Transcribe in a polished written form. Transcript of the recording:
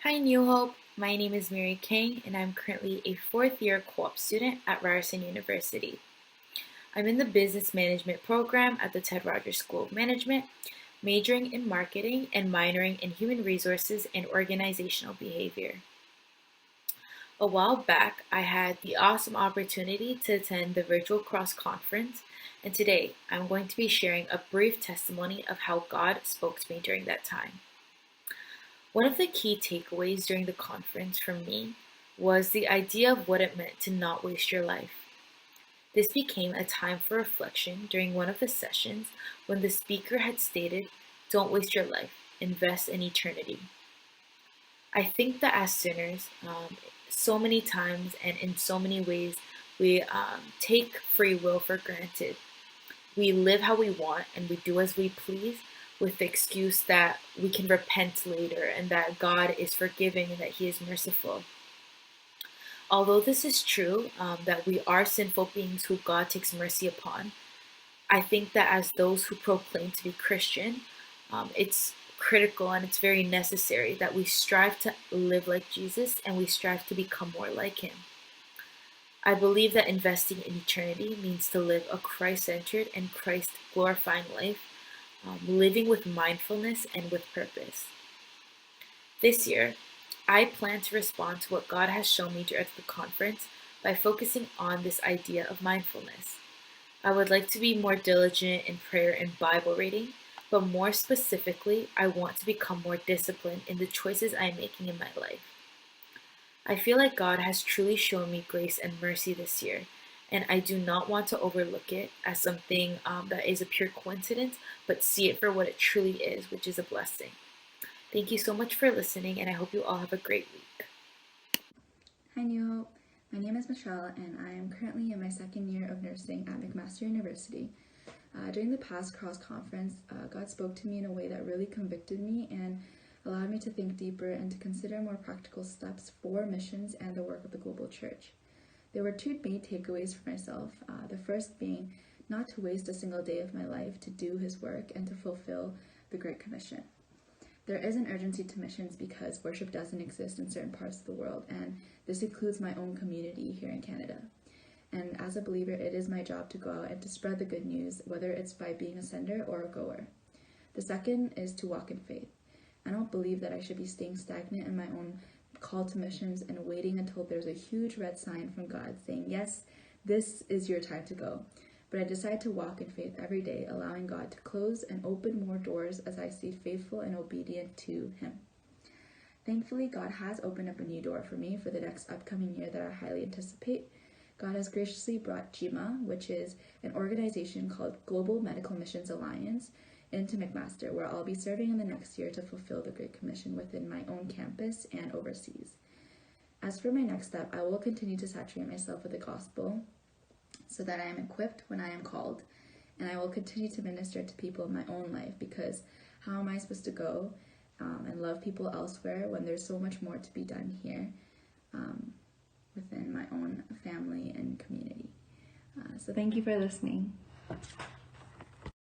Hi, New Hope. My name is Miri King, and I'm currently a fourth-year co-op student at Ryerson University. I'm in the Business Management program at the Ted Rogers School of Management, majoring in marketing and minoring in human resources and organizational behavior. A while back, I had the awesome opportunity to attend the virtual cross conference, and today I'm going to be sharing a brief testimony of how God spoke to me during that time. One of the key takeaways during the conference for me was the idea of what it meant to not waste your life. This became a time for reflection during one of the sessions when the speaker had stated, "Don't waste your life, invest in eternity." I think that as sinners, so many times and in so many ways, we take free will for granted. We live how we want and we do as we please with the excuse that we can repent later and that God is forgiving and that He is merciful. Although this is true, that we are sinful beings who God takes mercy upon, I think that as those who proclaim to be Christian, it's critical and it's very necessary that we strive to live like Jesus and we strive to become more like Him. I believe that investing in eternity means to live a Christ-centered and Christ-glorifying life, living with mindfulness and with purpose. This year, I plan to respond to what God has shown me during the conference by focusing on this idea of mindfulness. I would like to be more diligent in prayer and Bible reading, but more specifically, I want to become more disciplined in the choices I am making in my life. I feel like God has truly shown me grace and mercy this year, and I do not want to overlook it as something that is a pure coincidence, but see it for what it truly is, which is a blessing. Thank you so much for listening, and I hope you all have a great week. Hi New Hope, my name is Michelle and I am currently in my second year of nursing at McMaster University. During the past cross conference, God spoke to me in a way that really convicted me and allowed me to think deeper and to consider more practical steps for missions and the work of the global church. There were two main takeaways for myself, the first being not to waste a single day of my life to do His work and to fulfill the Great Commission. There is an urgency to missions because worship doesn't exist in certain parts of the world, and this includes my own community here in Canada. And as a believer, it is my job to go out and to spread the good news, whether it's by being a sender or a goer. The second is to walk in faith. I don't believe that I should be staying stagnant in my own call to missions and waiting until there's a huge red sign from God saying, yes, this is your time to go. But I decide to walk in faith every day, allowing God to close and open more doors as I stay faithful and obedient to Him. Thankfully, God has opened up a new door for me for the next upcoming year that I highly anticipate. God has graciously brought GMA, which is an organization called Global Medical Missions Alliance, into McMaster, where I'll be serving in the next year to fulfill the Great Commission within my own campus and overseas. As for my next step, I will continue to saturate myself with the gospel so that I am equipped when I am called, and I will continue to minister to people in my own life, because how am I supposed to go and love people elsewhere when there's so much more to be done here within my own family and community. So thank you for listening.